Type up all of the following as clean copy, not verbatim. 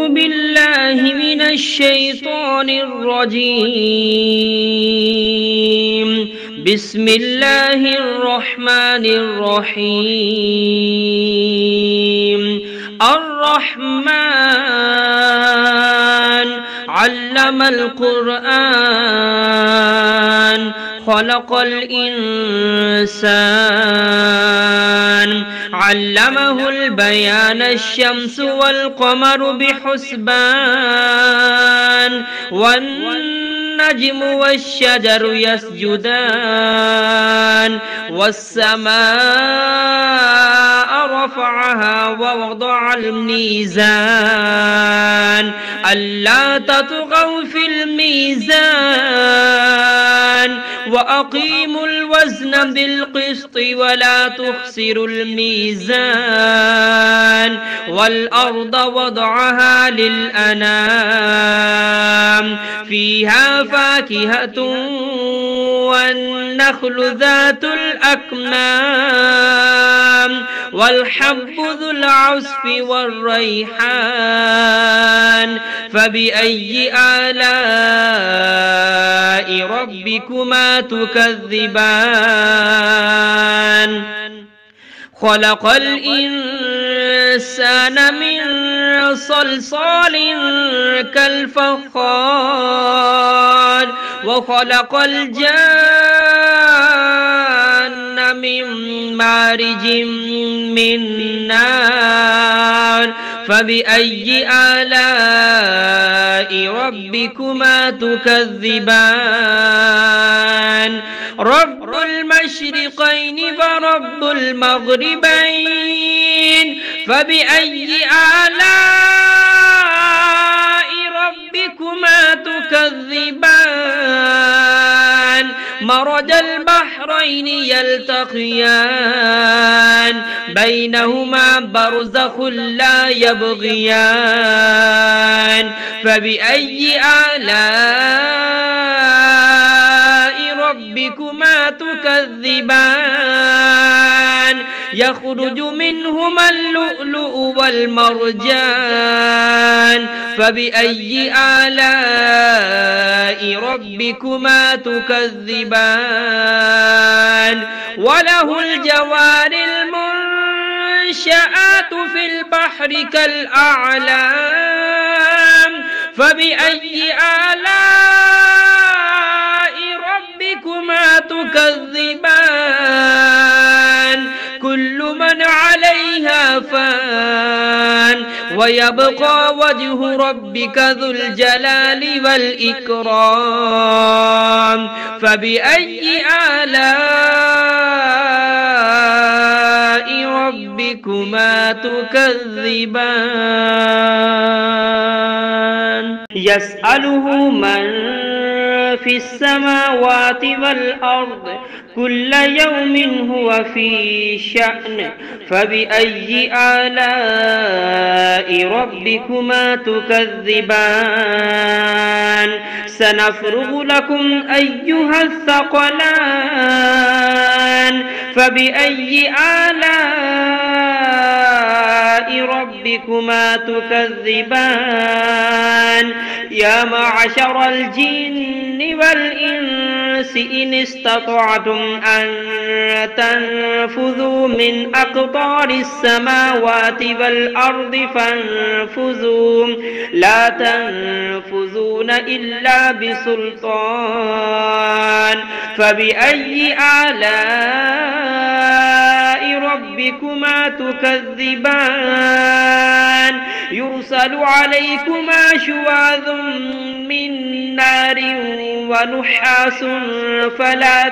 أعوذ بالله من الشيطان الرجيم. بسم الله الرحمن الرحيم. الرحمن علم القرآن خلق الإنسان علمه البيان الشمس والقمر بحسبان والنجم والشجر يسجدان والسماء رفعها ووضع الميزان ألا تطغوا في الميزان وأقيموا الوزن بالقسط ولا تخسروا الميزان والأرض وضعها للأنام فيها فاكهة والنخل ذات الأكمام والحب ذو العصف والريحان فبأي آلاء ربكما تكذبان خلق الإنسان من صلصال كالفخار وخلق الجان من مارج من نار فبأي آلاء ربكما تكذبان رب المشرقين ورب المغربين فبأي آلاء ربكما تكذبان مرج البحرين يلتقيان بينهما برزخ لا يبغيان فبأي آلاء ربكما تكذبان يخرج منهما اللؤلؤ والمرجان فبأي آلاء ربكما تكذبان وله الجوار المنشآت في البحر كالأعلام فبأي آلاء ربكما تكذبان كل من عليها فان ويبقى وجه ربك ذو الجلال والإكرام فبأي آلاء ربكما تكذبان يسأله من في السماوات والأرض كل يوم هو في شأن فبأي آلاء ربكما تكذبان سنفرغ لكم أيها الثقلان فبأي آلاء ربكما تكذبان يا معشر الجن والإنس إن استطعتم أن تنفذوا من أقطار السماوات والأرض فانفذوا لا تنفذون إلا بسلطان فبأي آلاء ربكما تكذبان يرسل عليكما شواظ من نار ونحاس فلا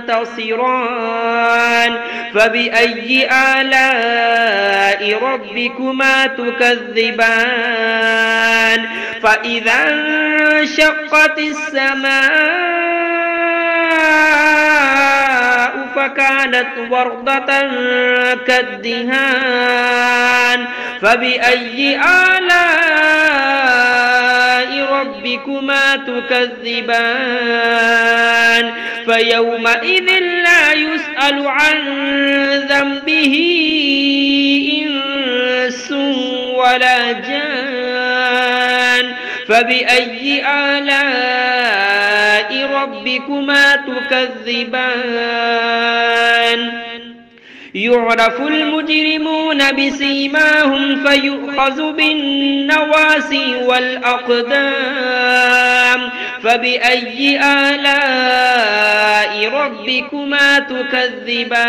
تنتصران فبأي آلاء ربكما تكذبان فإذا انشقت السماء فكانت وردة كالدهان فبأي آلاء ربكما تكذبان فيومئذ لا يسأل عن ذنبه إنس ولا جان فبأي آلاء ربكما تكذبان يعرف المجرمون بسيماهم فيؤخذ بالنواسي والأقدام فبأي آلاء ربكما تكذبان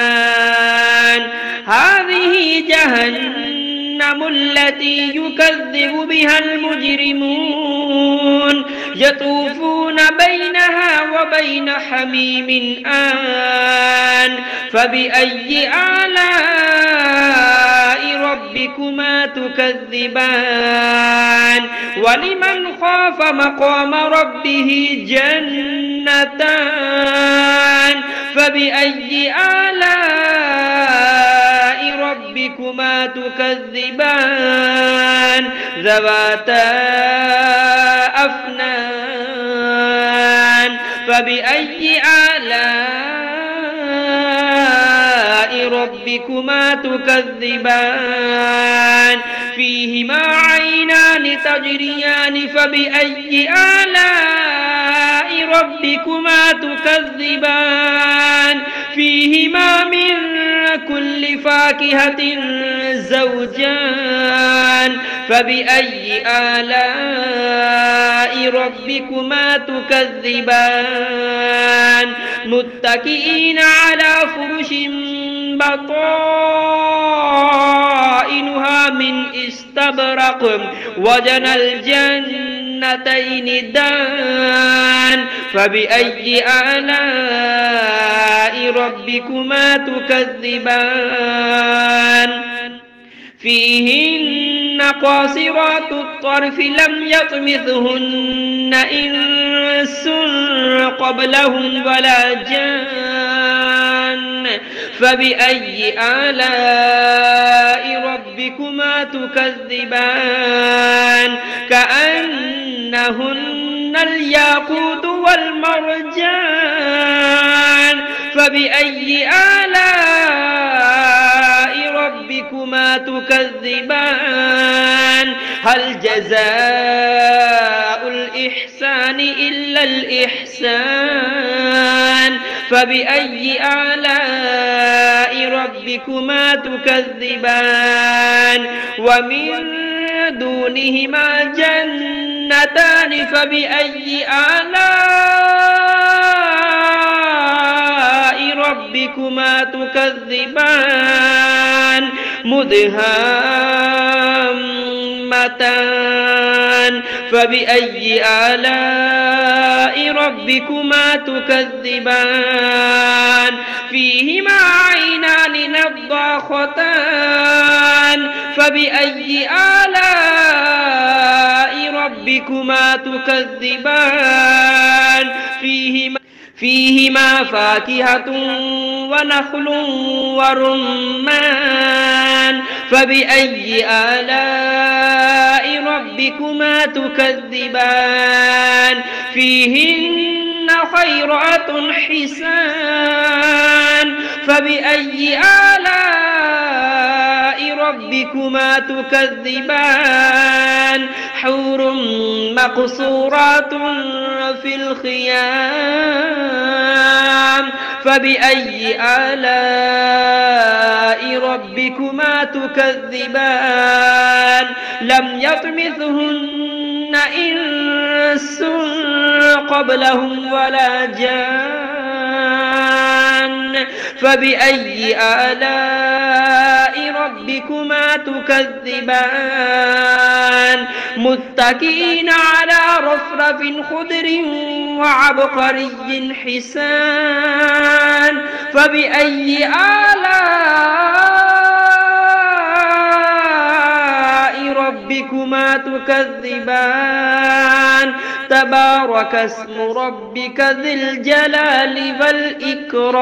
هذه جهنم التي يكذب بها المجرمون يطوفون بينها وبين حميم آن فبأي آلاء ربكما تكذبان ولمن خاف مقام ربه جنتان فبأي آلاء ربكما تكذبان ذواتا أفنان فبأي آلاء ربكما تكذبان فيهما عينان تجريان فبأي آلاء ربكما تكذبان فيهما من كل فاكهة زوجان فبأي آلاء ربكما تكذبان متكئين على فرش بطائنها من استبرق وجنى الجنتين دان فبأي آلاء ربكما تكذبان فيهن قاصرات الطرف لم يطمثهن إنس قبلهم ولا جان فبأي آلاء ربكما تكذبان كأنهن الياقوت والمرجان فبأي آلاء ربكما تكذبان هل جزاء الإحسان إلا الإحسان فبأي آلاء ربكما تكذبان ومن دونهما جنتان فبأي آلاء ربكما تكذبان مدهامتان فبأي آلاء ربكما تكذبان فيهما عينان نضاختان فبأي آلاء ربكما تكذبان فيهما فاكهة ونخل ورمان فبأي آلاء ربكما تكذبان فيهن خيرات حسان فبأي آلاء ربكما تكذبان حور مقصورات في الخيام فبأي آلاء ربكما تكذبان لم يطمثهن إنس قبلهم ولا جان فبأي آلاء ربكما تكذبان متكئين على رفرف خضر وعبقري حسان فبأي آلاء ربكما تكذبان تبارك اسم ربك ذي الجلال والإكرام.